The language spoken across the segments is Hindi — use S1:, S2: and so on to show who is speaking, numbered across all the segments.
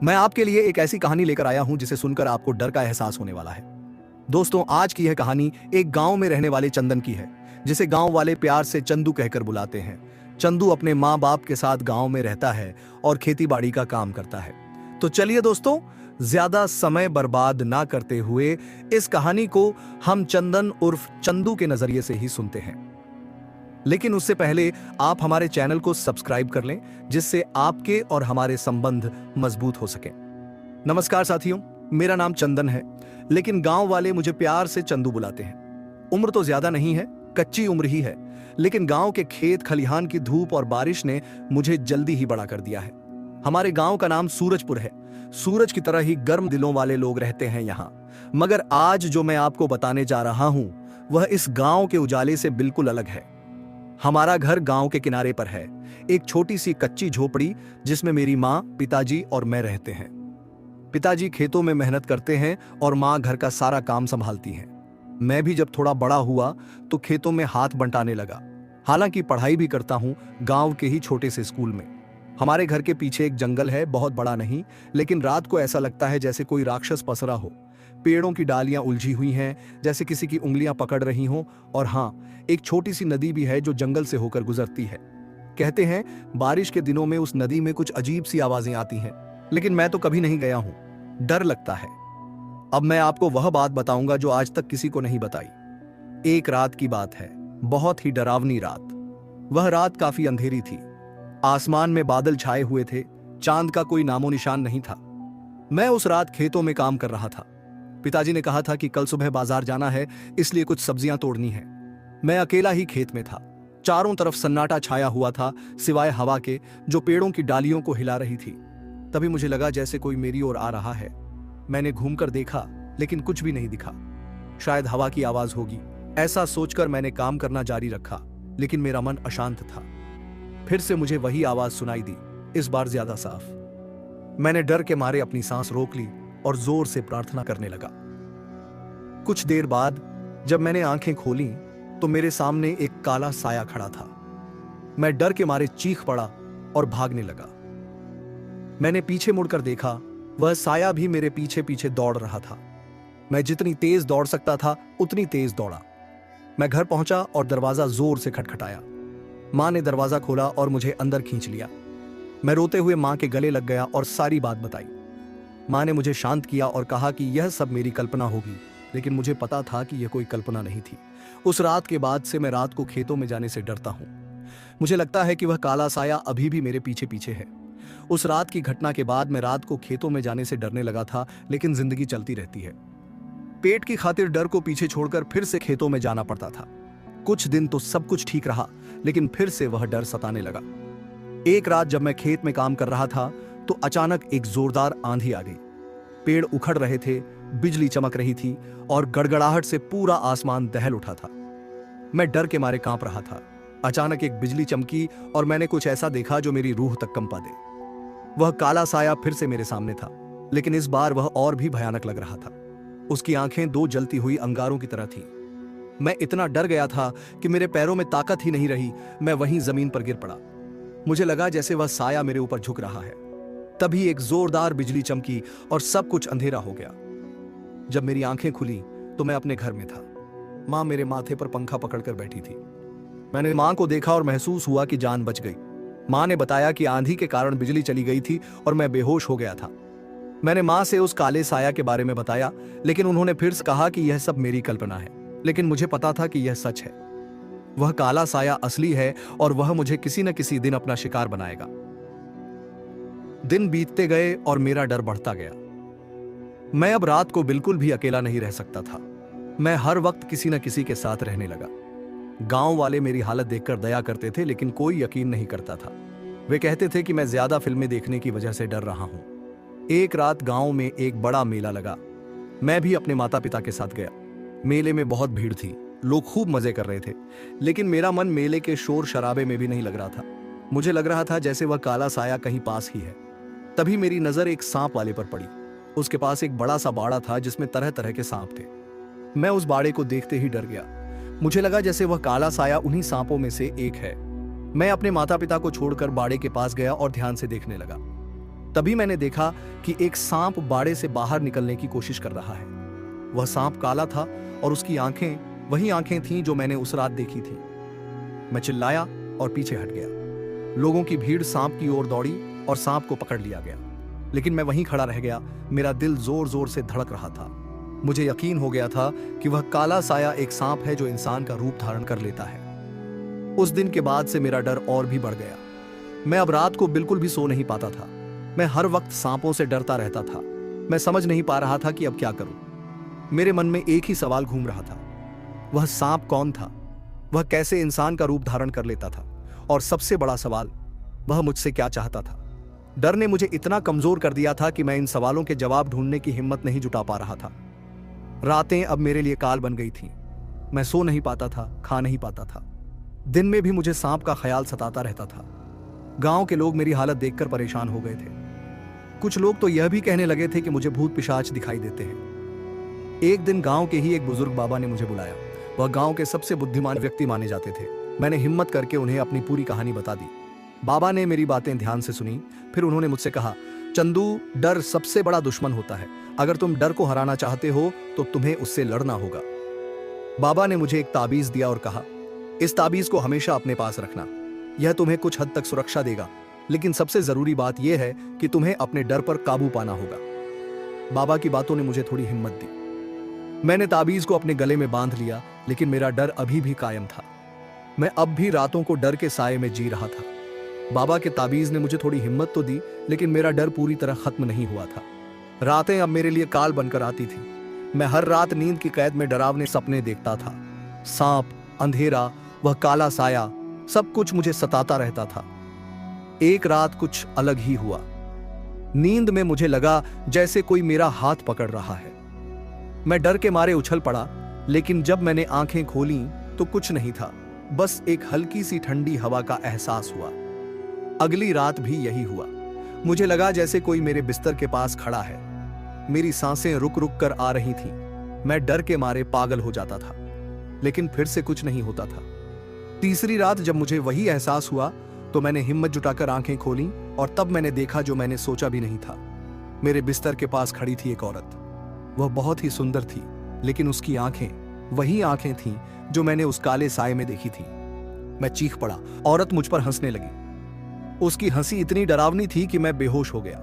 S1: मैं आपके लिए एक ऐसी कहानी लेकर आया हूं जिसे सुनकर आपको डर का एहसास होने वाला है। दोस्तों, आज की यह कहानी एक गांव में रहने वाले चंदन की है, जिसे गांव वाले प्यार से चंदू कहकर बुलाते हैं। चंदू अपने माँ बाप के साथ गांव में रहता है और खेती बाड़ी का काम करता है। तो चलिए दोस्तों, ज्यादा समय बर्बाद ना करते हुए इस कहानी को हम चंदन उर्फ चंदू के नजरिए से ही सुनते हैं। लेकिन उससे पहले आप हमारे चैनल को सब्सक्राइब कर लें, जिससे आपके और हमारे संबंध मजबूत हो सके। नमस्कार साथियों, मेरा नाम चंदन है, लेकिन गांव वाले मुझे प्यार से चंदू बुलाते हैं। उम्र तो ज्यादा नहीं है, कच्ची उम्र ही है, लेकिन गांव के खेत खलिहान की धूप और बारिश ने मुझे जल्दी ही बड़ा कर दिया है। हमारे गांव का नाम सूरजपुर है। सूरज की तरह ही गर्म दिलों वाले लोग रहते हैं यहाँ। मगर आज जो मैं आपको बताने जा रहा हूं, वह इस गांव के उजाले से बिल्कुल अलग है। हमारा घर गांव के किनारे पर है, एक छोटी सी कच्ची झोपड़ी जिसमें मेरी माँ, पिताजी और मैं रहते हैं। पिताजी खेतों में मेहनत करते हैं और माँ घर का सारा काम संभालती हैं। मैं भी जब थोड़ा बड़ा हुआ तो खेतों में हाथ बंटाने लगा। हालांकि पढ़ाई भी करता हूँ गांव के ही छोटे से स्कूल में। हमारे घर के पीछे एक जंगल है, बहुत बड़ा नहीं, लेकिन रात को ऐसा लगता है जैसे कोई राक्षस पसरा हो। पेड़ों की डालियां उलझी हुई हैं, जैसे किसी की उंगलियां पकड़ रही हों। और हाँ, एक छोटी सी नदी भी है जो जंगल से होकर गुजरती है। कहते हैं बारिश के दिनों में उस नदी में कुछ अजीब सी आवाजें आती हैं, लेकिन मैं तो कभी नहीं गया हूं, डर लगता है। अब मैं आपको वह बात बताऊंगा जो आज तक किसी को नहीं बताई। एक रात की बात है, बहुत ही डरावनी रात। वह रात काफी अंधेरी थी, आसमान में बादल छाए हुए थे, चांद का कोई नामो निशान नहीं था। मैं उस रात खेतों में काम कर रहा था। पिताजी ने कहा था कि कल सुबह बाजार जाना है, इसलिए कुछ सब्जियां तोड़नी है। मैं अकेला ही खेत में था। चारों तरफ सन्नाटा छाया हुआ था, सिवाय हवा के जो पेड़ों की डालियों को हिला रही थी। तभी मुझे लगा जैसे कोई मेरी ओर आ रहा है। मैंने घूमकर देखा, लेकिन कुछ भी नहीं दिखा। शायद हवा की आवाज होगी, ऐसा सोचकर मैंने काम करना जारी रखा, लेकिन मेरा मन अशांत था। फिर से मुझे वही आवाज सुनाई दी, इस बार ज्यादा साफ। मैंने डर के मारे अपनी सांस रोक ली और जोर से प्रार्थना करने लगा। कुछ देर बाद जब मैंने आंखें खोली तो मेरे सामने एक काला साया खड़ा था। मैं डर के मारे चीख पड़ा और भागने लगा। मैंने पीछे मुड़कर देखा, वह साया भी मेरे पीछे पीछे दौड़ रहा था। मैं जितनी तेज दौड़ सकता था उतनी तेज दौड़ा। मैं घर पहुंचा और दरवाजा जोर से खटखटाया। मां ने दरवाजा खोला और मुझे अंदर खींच लिया। मैं रोते हुए मां के गले लग गया और सारी बात बताई। मां ने मुझे शांत किया और कहा कि यह सब मेरी कल्पना होगी, लेकिन मुझे पता था कि यह कोई कल्पना नहीं थी। उस रात के बाद से मैं रात को खेतों में जाने से डरता हूं। मुझे लगता है कि वह काला साया अभी भी मेरे पीछे पीछे है। उस रात की घटना के बाद मैं रात को खेतों में जाने से डरने लगा था, लेकिन जिंदगी चलती रहती है। पेट की खातिर डर को पीछे छोड़कर फिर से खेतों में जाना पड़ता था। कुछ दिन तो सब कुछ ठीक रहा, लेकिन फिर से वह डर सताने लगा। एक रात जब मैं खेत में काम कर रहा था तो अचानक एक जोरदार आंधी आ गई। पेड़ उखड़ रहे थे, बिजली चमक रही थी और गड़गड़ाहट से पूरा आसमान दहल उठा था। मैं डर के मारे कांप रहा था। अचानक एक बिजली चमकी और मैंने कुछ ऐसा देखा जो मेरी रूह तक कंपा दे। वह काला साया फिर से मेरे सामने था, लेकिन इस बार वह और भी भयानक लग रहा था। उसकी आंखें दो जलती हुई अंगारों की तरह थीं। मैं इतना डर गया था कि मेरे पैरों में ताकत ही नहीं रही। मैं वहीं जमीन पर गिर पड़ा। मुझे लगा जैसे वह साया मेरे ऊपर झुक रहा है। तभी एक जोरदार बिजली चमकी और सब कुछ अंधेरा हो गया। जब मेरी आंखें खुली तो मैं अपने घर में था। मां मेरे माथे पर पंखा पकड़कर बैठी थी। मैंने मां को देखा और महसूस हुआ कि जान बच गई। मां ने बताया कि आंधी के कारण बिजली चली गई थी और मैं बेहोश हो गया था। मैंने मां से उस काले साया के बारे में बताया, लेकिन उन्होंने फिर से कहा कि यह सब मेरी कल्पना है। लेकिन मुझे पता था कि यह सच है। वह काला साया असली है और वह मुझे किसी न किसी दिन अपना शिकार बनाएगा। दिन बीतते गए और मेरा डर बढ़ता गया। मैं अब रात को बिल्कुल भी अकेला नहीं रह सकता था। मैं हर वक्त किसी न किसी के साथ रहने लगा। गांव वाले मेरी हालत देखकर दया करते थे, लेकिन कोई यकीन नहीं करता था। वे कहते थे कि मैं ज्यादा फिल्में देखने की वजह से डर रहा हूं। एक रात गांव में एक बड़ा मेला लगा। मैं भी अपने माता पिता के साथ गया। मेले में बहुत भीड़ थी, लोग खूब मजे कर रहे थे, लेकिन मेरा मन मेले के शोर शराबे में भी नहीं लग रहा था। मुझे लग रहा था जैसे वह काला साया कहीं पास ही है। तभी मेरी नजर एक सांप वाले पर पड़ी। उसके पास एक बड़ा सा बाड़ा था जिसमें तरह तरह के सांप थे। मैं उस बाड़े को देखते ही डर गया। मुझे लगा जैसे वह काला साया उन्हीं सांपों में से एक है। मैं अपने माता पिता को छोड़कर बाड़े के पास गया और ध्यान से देखने लगा। तभी मैंने देखा कि एक सांप बाड़े से बाहर निकलने की कोशिश कर रहा है। वह सांप काला था और उसकी आंखें वही आंखें थीं जो मैंने उस रात देखी थी। मैं चिल्लाया और पीछे हट गया। लोगों की भीड़ सांप की ओर दौड़ी और सांप को पकड़ लिया गया, लेकिन मैं वहीं खड़ा रह गया। मेरा दिल जोर जोर से धड़क रहा था। मुझे यकीन हो गया था कि वह काला साया एक सांप है जो इंसान का रूप धारण कर लेता है। उस दिन के बाद से मेरा डर और भी बढ़ गया। मैं अब रात को बिल्कुल भी सो नहीं पाता था। मैं हर वक्त सांपों से डरता रहता था। मैं समझ नहीं पा रहा था कि अब क्या करूं। मेरे मन में एक ही सवाल घूम रहा था, वह सांप कौन था, वह कैसे इंसान का रूप धारण कर लेता था, और सबसे बड़ा सवाल, वह मुझसे क्या चाहता था। डर ने मुझे इतना कमजोर कर दिया था कि मैं इन सवालों के जवाब ढूंढने की हिम्मत नहीं जुटा पा रहा था। रातें अब मेरे लिए काल बन गई थीं। मैं सो नहीं पाता था, खा नहीं पाता था। दिन में भी मुझे सांप का ख्याल सताता रहता था। गांव के लोग मेरी हालत देखकर परेशान हो गए थे। कुछ लोग तो यह भी कहने लगे थे कि मुझे भूत पिशाच दिखाई देते हैं। एक दिन गांव के ही एक बुजुर्ग बाबा ने मुझे बुलाया। वह गांव के सबसे बुद्धिमान व्यक्ति माने जाते थे। मैंने हिम्मत करके उन्हें अपनी पूरी कहानी बता दी। बाबा ने मेरी बातें ध्यान से सुनी। फिर उन्होंने मुझसे कहा, चंदू, डर सबसे बड़ा दुश्मन होता है। अगर तुम डर को हराना चाहते हो तो तुम्हें उससे लड़ना होगा। बाबा ने मुझे एक ताबीज दिया और कहा, इस ताबीज को हमेशा अपने पास रखना। यह तुम्हें कुछ हद तक सुरक्षा देगा, लेकिन सबसे जरूरी बात यह है कि तुम्हें अपने डर पर काबू पाना होगा। बाबा की बातों ने मुझे थोड़ी हिम्मत दी। मैंने ताबीज को अपने गले में बांध लिया, लेकिन मेरा डर अभी भी कायम था। मैं अब भी रातों को डर के साए में जी रहा था। बाबा के ताबीज ने मुझे थोड़ी हिम्मत तो दी, लेकिन मेरा डर पूरी तरह खत्म नहीं हुआ था। रातें अब मेरे लिए काल बनकर आती थी। मैं हर रात नींद की कैद में डरावने सपने देखता था। सांप, अंधेरा, वह काला साया, सब कुछ मुझे सताता रहता था। एक रात कुछ अलग ही हुआ। नींद में मुझे लगा जैसे कोई मेरा हाथ पकड़ रहा है। मैं डर के मारे उछल पड़ा, लेकिन जब मैंने आंखें खोली तो कुछ नहीं था, बस एक हल्की सी ठंडी हवा का एहसास हुआ। अगली रात भी यही हुआ। मुझे लगा जैसे कोई मेरे बिस्तर के पास खड़ा है। मेरी सांसें रुक रुक कर आ रही थीं। मैं डर के मारे पागल हो जाता था, लेकिन फिर से कुछ नहीं होता था। तीसरी रात जब मुझे वही एहसास हुआ तो मैंने हिम्मत जुटाकर आंखें खोलीं, और तब मैंने देखा जो मैंने सोचा भी नहीं था। मेरे बिस्तर के पास खड़ी थी एक औरत। वह बहुत ही सुंदर थी, लेकिन उसकी आंखें वही आंखें थीं जो मैंने उस काले साए में देखी थी। मैं चीख पड़ा। औरत मुझ पर हंसने लगी। उसकी हंसी इतनी डरावनी थी कि मैं बेहोश हो गया।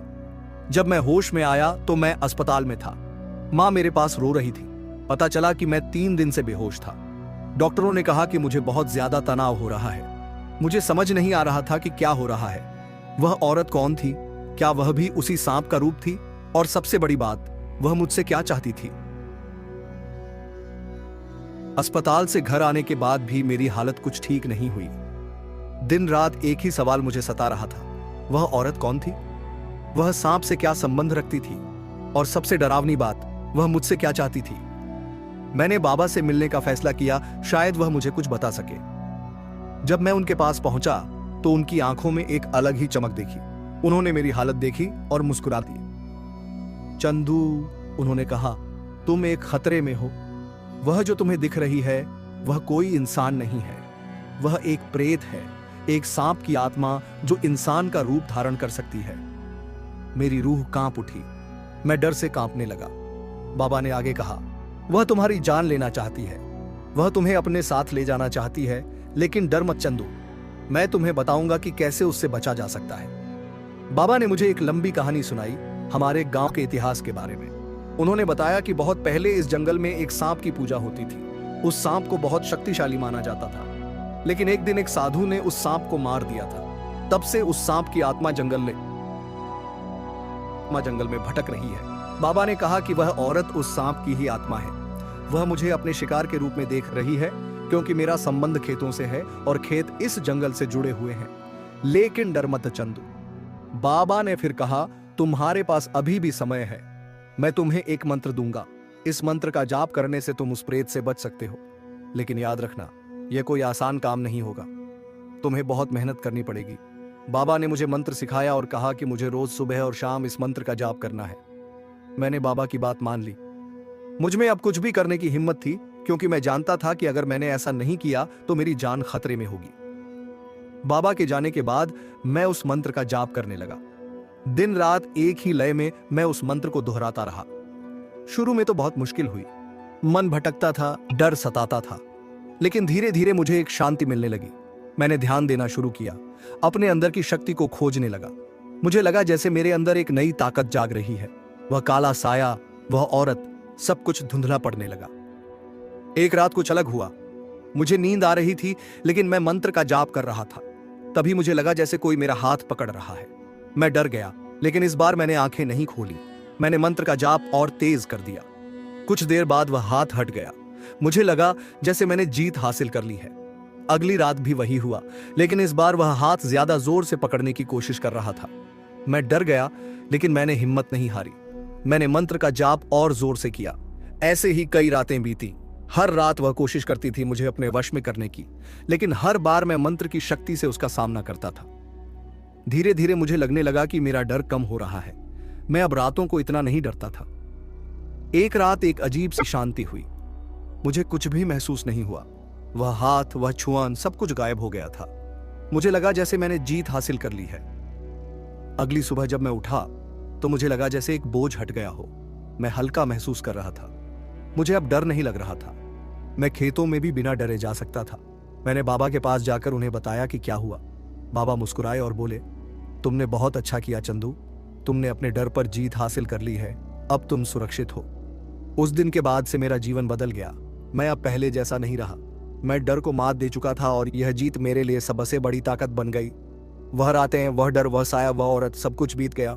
S1: जब मैं होश में आया तो मैं अस्पताल में था। मां मेरे पास रो रही थी। पता चला कि मैं 3 दिन से बेहोश था। डॉक्टरों ने कहा कि मुझे बहुत ज्यादा तनाव हो रहा है। मुझे समझ नहीं आ रहा था कि क्या हो रहा है। वह औरत कौन थी? क्या वह भी उसी सांप का रूप थी? और सबसे बड़ी बात, वह मुझसे क्या चाहती थी? अस्पताल से घर आने के बाद भी मेरी हालत कुछ ठीक नहीं हुई। दिन रात एक ही सवाल मुझे सता रहा था, वह औरत कौन थी? वह सांप से क्या संबंध रखती थी? और सबसे डरावनी बात, वह मुझसे क्या चाहती थी? मैंने बाबा से मिलने का फैसला किया, शायद वह मुझे कुछ बता सके। जब मैं उनके पास पहुंचा तो उनकी आंखों में एक अलग ही चमक देखी। उन्होंने मेरी हालत देखी और मुस्कुरा दी। चंदू, उन्होंने कहा, तुम एक खतरे में हो। वह जो तुम्हें दिख रही है वह कोई इंसान नहीं है, वह एक प्रेत है, एक सांप की आत्मा जो इंसान का रूप धारण कर सकती है। मेरी रूह कांप उठी। मैं डर से कांपने लगा। बाबा ने आगे कहा, वह तुम्हारी जान लेना चाहती है, वह तुम्हें अपने साथ ले जाना चाहती है, लेकिन डर मत चंदू, मैं तुम्हें बताऊंगा कि कैसे उससे बचा जा सकता है। बाबा ने मुझे एक लंबी कहानी सुनाई हमारे गांव के इतिहास के बारे में। उन्होंने बताया कि बहुत पहले इस जंगल में एक सांप की पूजा होती थी। उस सांप को बहुत शक्तिशाली माना जाता था, लेकिन एक दिन एक साधु ने उस सांप को मार दिया था। तब से उस सांप की आत्मा जंगल में भटक रही है। बाबा ने कहा कि वह औरत उस सांप की ही आत्मा है। वह मुझे अपने शिकार के रूप में देख रही है, क्योंकि मेरा संबंध खेतों से है और खेत इस जंगल से जुड़े हुए हैं। लेकिन डर मत चंदू, बाबा ने फिर कहा, तुम्हारे पास अभी भी समय है। मैं तुम्हें एक मंत्र दूंगा। इस मंत्र का जाप करने से तुम उस प्रेत से बच सकते हो, लेकिन याद रखना, यह कोई आसान काम नहीं होगा। तुम्हें बहुत मेहनत करनी पड़ेगी। बाबा ने मुझे मंत्र सिखाया और कहा कि मुझे रोज सुबह और शाम इस मंत्र का जाप करना है। मैंने बाबा की बात मान ली। मुझ में अब कुछ भी करने की हिम्मत थी, क्योंकि मैं जानता था कि अगर मैंने ऐसा नहीं किया तो मेरी जान खतरे में होगी। बाबा के जाने के बाद मैं उस मंत्र का जाप करने लगा। दिन रात एक ही लय में मैं उस मंत्र को दोहराता रहा। शुरू में तो बहुत मुश्किल हुई, मन भटकता था, डर सताता था, लेकिन धीरे धीरे मुझे एक शांति मिलने लगी। मैंने ध्यान देना शुरू किया, अपने अंदर की शक्ति को खोजने लगा। मुझे लगा जैसे मेरे अंदर एक नई ताकत जाग रही है। वह काला साया, वह औरत, सब कुछ धुंधला पड़ने लगा। एक रात कुछ अलग हुआ। मुझे नींद आ रही थी, लेकिन मैं मंत्र का जाप कर रहा था। तभी मुझे लगा जैसे कोई मेरा हाथ पकड़ रहा है। मैं डर गया, लेकिन इस बार मैंने आंखें नहीं खोली। मैंने मंत्र का जाप और तेज कर दिया। कुछ देर बाद वह हाथ हट गया। मुझे लगा जैसे मैंने जीत हासिल कर ली है। अगली रात भी वही हुआ, लेकिन इस बार वह हाथ ज्यादा जोर से पकड़ने की कोशिश कर रहा था। मैं डर गया, लेकिन मैंने हिम्मत नहीं हारी। मैंने मंत्र का जाप और जोर से किया। ऐसे ही कई रातें बीती। हर रात वह कोशिश करती थी मुझे अपने वश में करने की, लेकिन हर बार मैं मंत्र की शक्ति से उसका सामना करता था। धीरे धीरे मुझे लगने लगा कि मेरा डर कम हो रहा है। मैं अब रातों को इतना नहीं डरता था। एक रात एक अजीब सी शांति हुई। मुझे कुछ भी महसूस नहीं हुआ। वह हाथ, वह छुआन, सब कुछ गायब हो गया था। मुझे लगा जैसे मैंने जीत हासिल कर ली है। अगली सुबह जब मैं उठा तो मुझे लगा जैसे एक बोझ हट गया हो। मैं हल्का महसूस कर रहा था। मुझे अब डर नहीं लग रहा था। मैं खेतों में भी बिना डरे जा सकता था। मैंने बाबा के पास जाकर उन्हें बताया कि क्या हुआ। बाबा मुस्कुराए और बोले, तुमने बहुत अच्छा किया चंदू, तुमने अपने डर पर जीत हासिल कर ली है, अब तुम सुरक्षित हो। उस दिन के बाद से मेरा जीवन बदल गया। मैं अब पहले जैसा नहीं रहा। मैं डर को मात दे चुका था और यह जीत मेरे लिए सबसे बड़ी ताकत बन गई। वह रातें, वह डर, वह साया, वह औरत, सब कुछ बीत गया।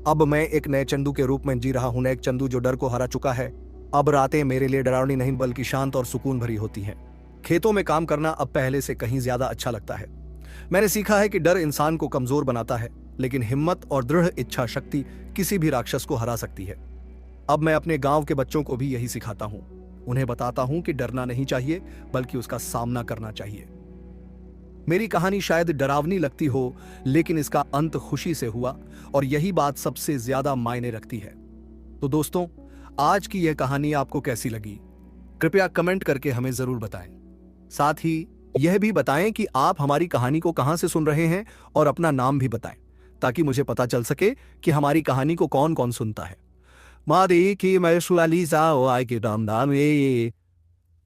S1: अब मैं एक नए चंदू के रूप में जी रहा हूं, एक चंदू जो डर को हरा चुका है। अब रातें मेरे लिए डरावनी नहीं बल्कि शांत और सुकून भरी होती हैं। खेतों में काम करना अब पहले से कहीं ज्यादा अच्छा लगता है। मैंने सीखा है कि डर इंसान को कमजोर बनाता है, लेकिन हिम्मत और दृढ़ इच्छा शक्ति किसी भी राक्षस को हरा सकती है। अब मैं अपने गांव के बच्चों को भी यही सिखाता हूं। उन्हें बताता हूं कि डरना नहीं चाहिए, बल्कि उसका सामना करना चाहिए। मेरी कहानी शायद डरावनी लगती हो, लेकिन इसका अंत खुशी से हुआ और यही बात सबसे ज्यादा मायने रखती है। तो दोस्तों, आज की यह कहानी आपको कैसी लगी? कृपया कमेंट करके हमें जरूर बताएं। साथ ही यह भी बताएं कि आप हमारी कहानी को कहां से सुन रहे हैं और अपना नाम भी बताएं, ताकि मुझे पता चल सके कि हमारी कहानी को कौन कौन सुनता है। मादी की मैं सुलाली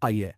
S1: आइए